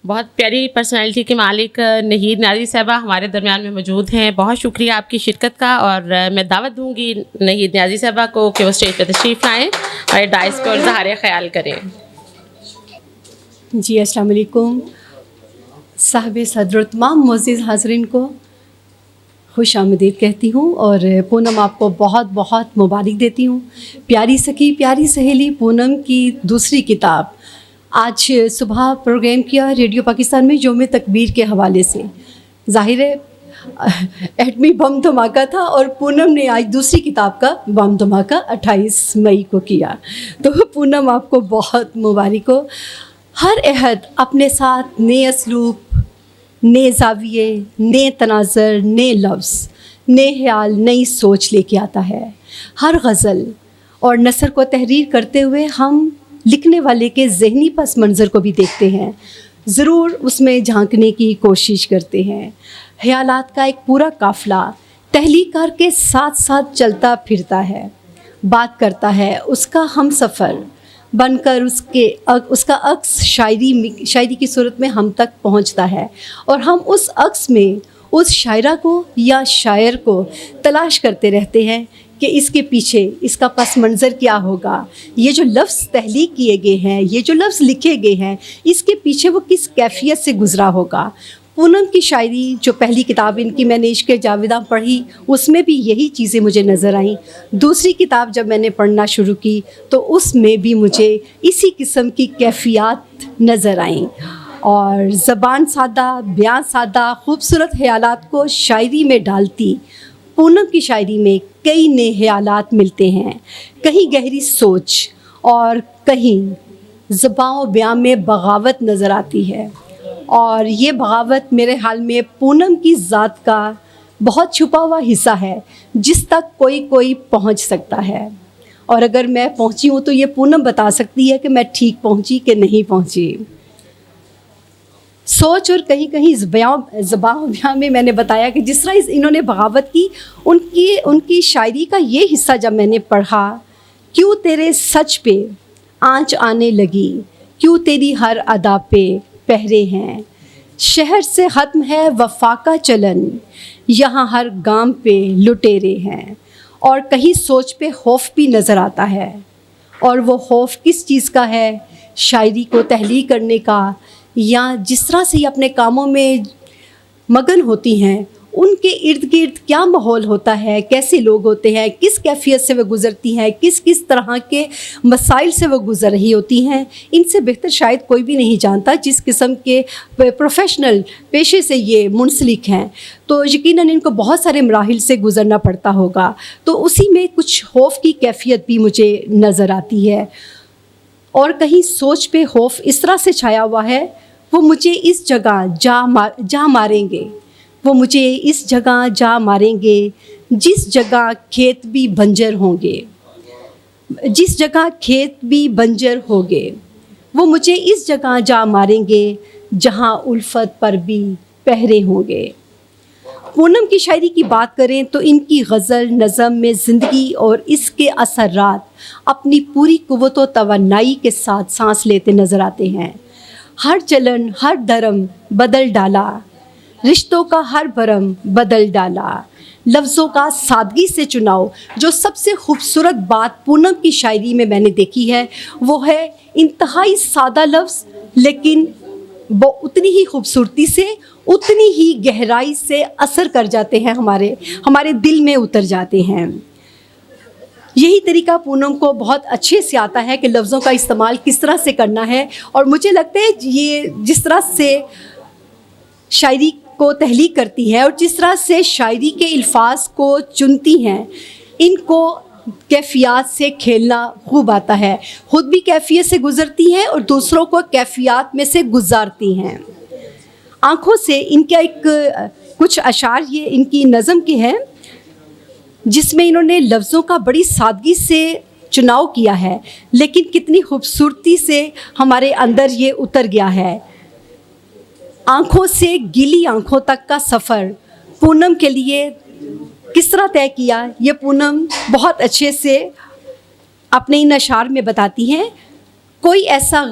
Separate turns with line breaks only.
بہت پیاری پرسنالٹی کے مالک نہید نیازی صاحبہ ہمارے درمیان میں موجود ہیں. بہت شکریہ آپ کی شرکت کا, اور میں دعوت دوں گی نہید نیازی صاحبہ کو کہ وہ اسٹیج پہ تشریف لائیں اور ڈائس کو اظہار خیال کریں.
جی السلام علیکم. صاحب صدر و تمام معزز حاضرین کو خوش آمدید کہتی ہوں, اور پونم آپ کو بہت بہت مبارک دیتی ہوں. پیاری سخی پیاری سہیلی پونم کی دوسری کتاب آج صبح پروگرام کیا ریڈیو پاکستان میں یوم تکبیر کے حوالے سے. ظاہر ہے ایٹمی بم دھماکہ تھا, اور پونم نے آج دوسری کتاب کا بم دھماکہ 28 مئی کو کیا. تو پونم آپ کو بہت مبارک ہو. ہر عہد اپنے ساتھ نئے اسلوب, نئے زاویے, نئے تناظر, نئے لفظ, نئے خیال, نئی سوچ لے کے آتا ہے. ہر غزل اور نثر کو تحریر کرتے ہوئے ہم لکھنے والے کے ذہنی پس منظر کو بھی دیکھتے ہیں, ضرور اس میں جھانکنے کی کوشش کرتے ہیں. خیالات کا ایک پورا قافلہ تحلیل کار کے ساتھ ساتھ چلتا پھرتا ہے, بات کرتا ہے, اس کا ہم سفر بن کر اس کا عکس شاعری کی صورت میں ہم تک پہنچتا ہے, اور ہم اس عکس میں اس شاعرہ کو یا شاعر کو تلاش کرتے رہتے ہیں کہ اس کے پیچھے اس کا پس منظر کیا ہوگا, یہ جو لفظ تحلیل کیے گئے ہیں, یہ جو لفظ لکھے گئے ہیں, اس کے پیچھے وہ کس کیفیت سے گزرا ہوگا. پونم کی شاعری جو پہلی کتاب ان کی میں نے عشق جاویداں پڑھی, اس میں بھی یہی چیزیں مجھے نظر آئیں. دوسری کتاب جب میں نے پڑھنا شروع کی تو اس میں بھی مجھے اسی قسم کی کیفیات نظر آئیں. اور زبان سادہ, بیان سادہ, خوبصورت خیالات کو شاعری میں ڈالتی پونم کی شاعری میں کئی نئے خیالات ملتے ہیں. کہیں گہری سوچ اور کہیں زبان و بیان میں بغاوت نظر آتی ہے, اور یہ بغاوت میرے حال میں پونم کی ذات کا بہت چھپا ہوا حصہ ہے جس تک کوئی پہنچ سکتا ہے. اور اگر میں پہنچی ہوں تو یہ پونم بتا سکتی ہے کہ میں ٹھیک پہنچی کہ نہیں پہنچی. سوچ اور کہیں کہیں زبان و بیان میں نے بتایا کہ جس طرح انہوں نے بغاوت کی, ان کی شاعری کا یہ حصہ جب میں نے پڑھا, کیوں تیرے سچ پہ آنچ آنے لگی, کیوں تیری ہر ادا پہ پہرے ہیں, شہر سے ختم ہے وفا کا چلن, یہاں ہر گام پہ لٹیرے ہیں. اور کہیں سوچ پہ خوف بھی نظر آتا ہے, اور وہ خوف کس چیز کا ہے, شاعری کو تحلیل کرنے کا, یا جس طرح سے یہ اپنے کاموں میں مگن ہوتی ہیں ان کے ارد گرد کیا ماحول ہوتا ہے, کیسے لوگ ہوتے ہیں, کس کیفیت سے وہ گزرتی ہیں, کس طرح کے مسائل سے وہ گزر رہی ہوتی ہیں, ان سے بہتر شاید کوئی بھی نہیں جانتا جس قسم کے پروفیشنل پیشے سے یہ منسلک ہیں. تو یقیناً ان کو بہت سارے مراحل سے گزرنا پڑتا ہوگا, تو اسی میں کچھ خوف کی کیفیت بھی مجھے نظر آتی ہے. اور کہیں سوچ پہ خوف اس طرح سے چھایا ہوا ہے, وہ مجھے اس جگہ جا ماریں گے, وہ مجھے اس جگہ جا ماریں گے جس جگہ کھیت بھی بنجر ہوں گے, جس جگہ کھیت بھی بنجر ہوگے, وہ مجھے اس جگہ جا ماریں گے جہاں الفت پر بھی پہرے ہوں گے. پونم کی شاعری کی بات کریں تو ان کی غزل نظم میں زندگی اور اس کے اثرات اپنی پوری قوت و توانائی کے ساتھ سانس لیتے نظر آتے ہیں. ہر چلن ہر دھرم بدل ڈالا, رشتوں کا ہر بھرم بدل ڈالا, لفظوں کا سادگی سے چناؤ. جو سب سے خوبصورت بات پونم کی شاعری میں نے دیکھی ہے وہ ہے انتہائی سادہ لفظ, لیکن وہ اتنی ہی خوبصورتی سے, اتنی ہی گہرائی سے اثر کر جاتے ہیں, ہمارے دل میں اتر جاتے ہیں. یہی طریقہ پونم کو بہت اچھے سے آتا ہے کہ لفظوں کا استعمال کس طرح سے کرنا ہے, اور مجھے لگتا ہے یہ جس طرح سے شاعری کو تحلیل کرتی ہے اور جس طرح سے شاعری کے الفاظ کو چنتی ہیں, ان کو کیفیات سے کھیلنا خوب آتا ہے. خود بھی کیفیت سے گزرتی ہیں اور دوسروں کو کیفیات میں سے گزارتی ہیں. آنکھوں سے ان کا کچھ اشعار یہ ان کی نظم کے ہیں جس میں انہوں نے لفظوں کا بڑی سادگی سے چناؤ کیا ہے, لیکن کتنی خوبصورتی سے ہمارے اندر یہ اتر گیا ہے. آنکھوں سے گیلی آنکھوں تک کا سفر پونم کے لیے کس طرح طے کیا, یہ پونم بہت اچھے سے اپنے ان اشعار میں بتاتی ہیں. کوئی ایسا